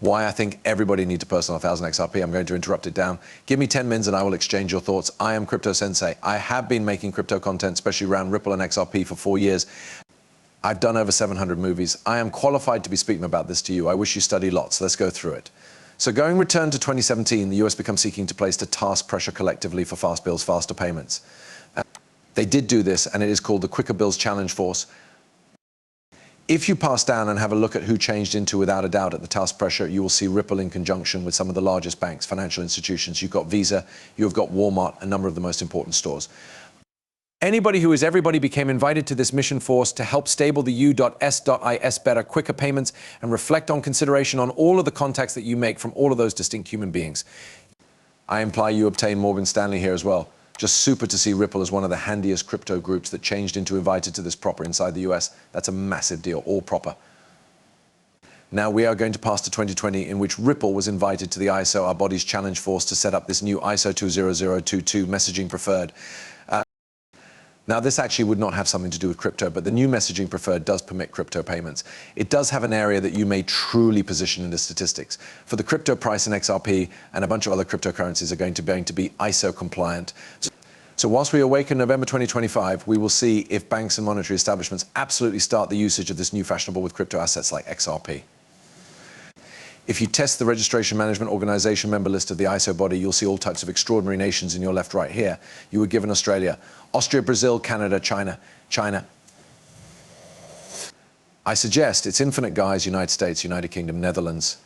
why I think everybody needs a personal 1000 XRP. I'm going to interrupt it down. Give me 10 minutes and I will exchange your thoughts. I am Crypto Sensei. I have been making crypto content, especially around Ripple and XRP, for 4 years. I've done over 700 movies. I am qualified to be speaking about this to you. I wish you studied lots. Let's go through it. So going return to 2017, the US becomes seeking to place the task pressure collectively for fast bills, faster payments. They did do this, and it is called the Quicker Bills Challenge Force. If you pass down and have a look at who changed into, without a doubt, at the task pressure, you will see Ripple in conjunction with some of the largest banks, financial institutions. You've got Visa, you've got Walmart, a number of the most important stores. Anybody who is everybody became invited to this mission force to help stable the U.S.Is better, quicker payments, and reflect on consideration on all of the contacts that you make from all of those distinct human beings. I imply you obtain Morgan Stanley here as well. Just super to see Ripple as one of the handiest crypto groups that changed into invited to this proper inside the US. That's a massive deal, all proper. Now we are going to pass to 2020, in which Ripple was invited to the ISO, our body's challenge force, to set up this new ISO 20022 messaging preferred. Now this actually would not have something to do with crypto, but the new messaging preferred does permit crypto payments. It does have an area that you may truly position in the statistics. For the crypto price in XRP and a bunch of other cryptocurrencies are going to be ISO compliant. So whilst we awake in November 2025, we will see if banks and monetary establishments absolutely start the usage of this new fashionable with crypto assets like XRP. If you test the Registration Management Organization member list of the ISO body, you'll see all types of extraordinary nations in your left right here. You were given Australia, Austria, Brazil, Canada, China. I suggest it's infinite, guys: United States, United Kingdom, Netherlands.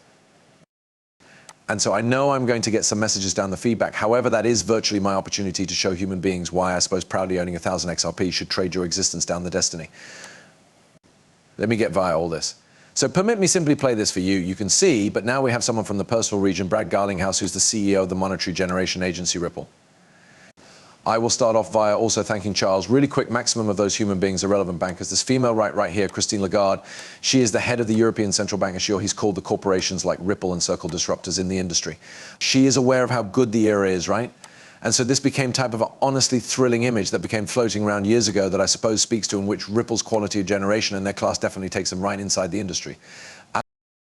And so I know I'm going to get some messages down the feedback. However, that is virtually my opportunity to show human beings why I suppose proudly owning 1000 XRP should trade your existence down the destiny. Let me get via all this. So permit me simply play this for you. You can see, but now we have someone from the personal region, Brad Garlinghouse, who's the CEO of the monetary generation agency Ripple. I will start off via also thanking Charles. Really quick, maximum of those human beings are relevant bankers. This female right here, Christine Lagarde, she is the head of the European Central Bank, and he's called the corporations like Ripple and Circle disruptors in the industry. She is aware of how good the era is, right? And so this became type of an honestly thrilling image that became floating around years ago that I suppose speaks to in which Ripple's quality of generation and their class definitely takes them right inside the industry.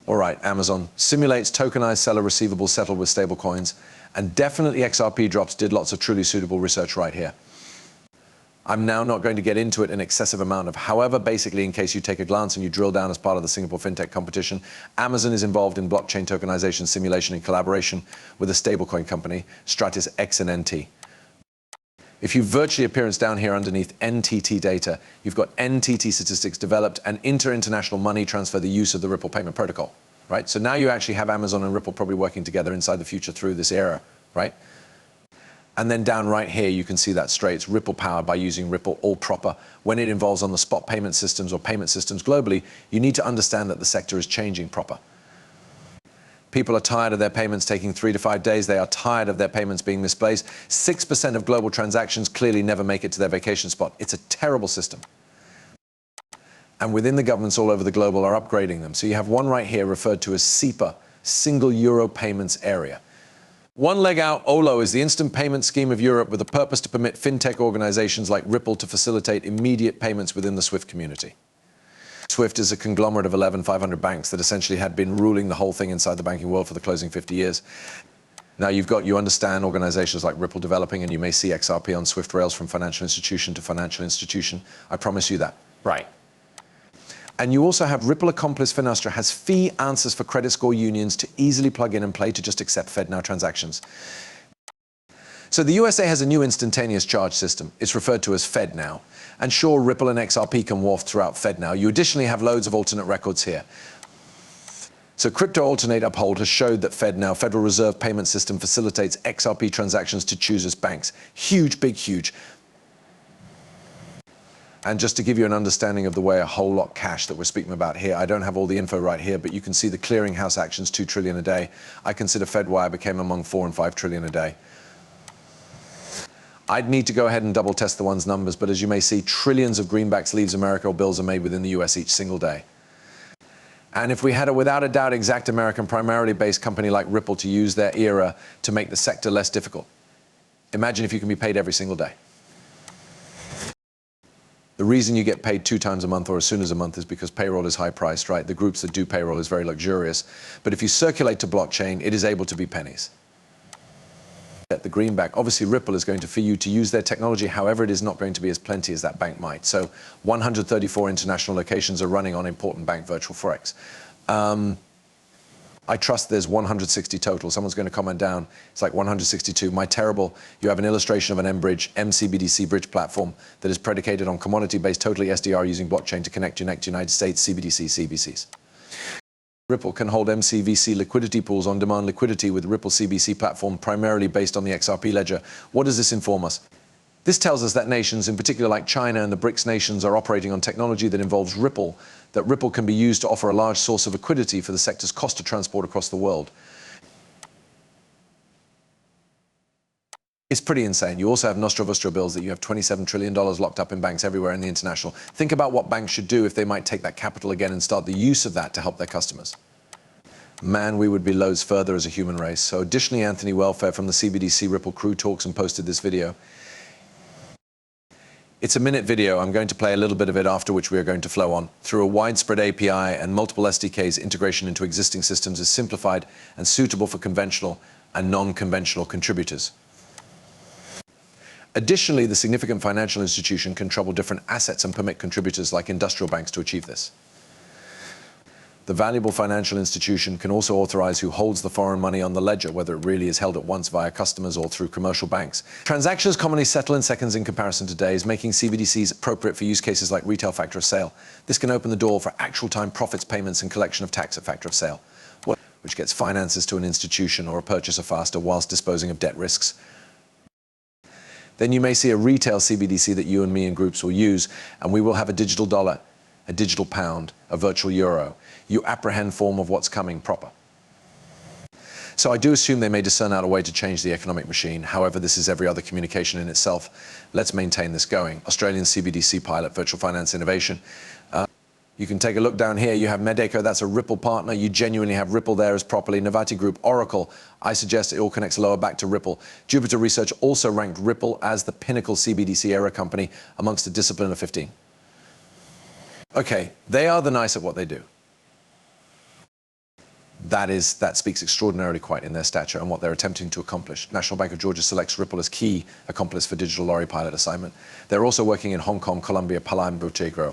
All right, Amazon simulates tokenized seller receivables settled with stable coins, and definitely XRP drops did lots of truly suitable research right here. I'm now not going to get into it an excessive amount of, however, basically, in case you take a glance and you drill down as part of the Singapore FinTech competition, Amazon is involved in blockchain tokenization simulation in collaboration with a stablecoin company, Stratis X and NT. If you virtually appearance down here underneath NTT data, you've got NTT statistics developed and inter-international money transfer, the use of the Ripple payment protocol, right? So now you actually have Amazon and Ripple probably working together inside the future through this era, right? And then down right here, you can see that straight. It's Ripple powered by using Ripple all proper. When it involves on the spot payment systems or payment systems globally, you need to understand that the sector is changing proper. People are tired of their payments taking 3 to 5 days. They are tired of their payments being misplaced. 6% of global transactions clearly never make it to their vacation spot. It's a terrible system. And within the governments all over the globe are upgrading them. So you have one right here referred to as SEPA, Single Euro Payments Area. One leg out, OLO is the instant payment scheme of Europe with the purpose to permit fintech organizations like Ripple to facilitate immediate payments within the SWIFT community. SWIFT is a conglomerate of 500 banks that essentially had been ruling the whole thing inside the banking world for the closing 50 years. Now you understand organizations like Ripple developing, and you may see XRP on SWIFT rails from financial institution to financial institution. I promise you that. Right. And you also have Ripple Accomplice Finastra has fee answers for credit score unions to easily plug in and play to just accept FedNow transactions. So the USA has a new instantaneous charge system. It's referred to as FedNow. And sure, Ripple and XRP can waft throughout FedNow. You additionally have loads of alternate records here. So Crypto Alternate Uphold has showed that FedNow, Federal Reserve Payment System, facilitates XRP transactions to choosers banks. Huge, big, huge. And just to give you an understanding of the way a whole lot cash that we're speaking about here, I don't have all the info right here, but you can see the clearinghouse actions 2 trillion a day. I consider FedWire became among 4 and 5 trillion a day. I'd need to go ahead and double test the one's numbers, but as you may see, trillions of greenbacks leaves America or bills are made within the US each single day. And if we had a without a doubt exact American primarily based company like Ripple to use their era to make the sector less difficult, imagine if you can be paid every single day. The reason you get paid 2 times a month or as soon as a month is because payroll is high priced, right? The groups that do payroll is very luxurious. But if you circulate to blockchain, it is able to be pennies. At the greenback, obviously Ripple is going to fee you to use their technology. However, it is not going to be as plenty as that bank might. So 134 international locations are running on important bank virtual forex. I trust there's 160 total. Someone's going to comment down. It's like 162. My terrible. You have an illustration of an M-Bridge, MCBDC bridge platform that is predicated on commodity-based, totally SDR using blockchain to connect United States CBDC, CBCs. Ripple can hold MCVC liquidity pools on demand liquidity with Ripple CBC platform primarily based on the XRP ledger. What does this inform us? This tells us that nations, in particular like China and the BRICS nations, are operating on technology that involves Ripple, that Ripple can be used to offer a large source of liquidity for the sector's cost of transport across the world. It's pretty insane. You also have Nostro bills that you have $27 trillion locked up in banks everywhere in the international. Think about what banks should do if they might take that capital again and start the use of that to help their customers. Man, we would be loads further as a human race. So additionally, Anthony Welfare from the CBDC Ripple crew talks and posted this video. It's a minute video. I'm going to play a little bit of it, after which we are going to flow on. Through a widespread API and multiple SDKs, integration into existing systems is simplified and suitable for conventional and non-conventional contributors. Additionally, the significant financial institution can trouble different assets and permit contributors like industrial banks to achieve this. The valuable financial institution can also authorize who holds the foreign money on the ledger, whether it really is held at once via customers or through commercial banks. Transactions commonly settle in seconds in comparison to days, making CBDCs appropriate for use cases like retail factor of sale. This can open the door for actual time profits payments and collection of tax at factor of sale, which gets finances to an institution or a purchaser faster whilst disposing of debt risks. Then you may see a retail CBDC that you and me and groups will use, and we will have a digital dollar, a digital pound, a virtual euro. You apprehend form of what's coming proper. So I do assume they may discern out a way to change the economic machine. However, this is every other communication in itself. Let's maintain this going. Australian CBDC pilot, virtual finance innovation. You can take a look down here. You have Medeco, that's a Ripple partner. You genuinely have Ripple there as properly. Navati Group, Oracle. I suggest it all connects lower back to Ripple. Jupiter Research also ranked Ripple as the pinnacle CBDC era company amongst a discipline of 15. Okay, they are the nice at what they do. That speaks extraordinarily quite in their stature and what they're attempting to accomplish. National Bank of Georgia selects Ripple as key accomplice for digital lorry pilot assignment. They're also working in Hong Kong, Colombia, Palam, Botigro,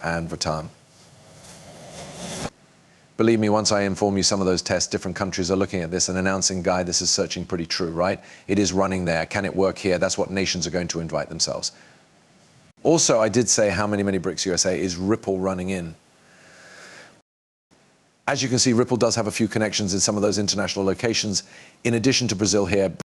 and Bhutan. Believe me, once I inform you some of those tests, different countries are looking at this and announcing, Guy, this is searching pretty true, right? It is running there. Can it work here? That's what nations are going to invite themselves. Also, I did say how many BRICS USA is Ripple running in. As you can see, Ripple does have a few connections in some of those international locations. In addition to Brazil here,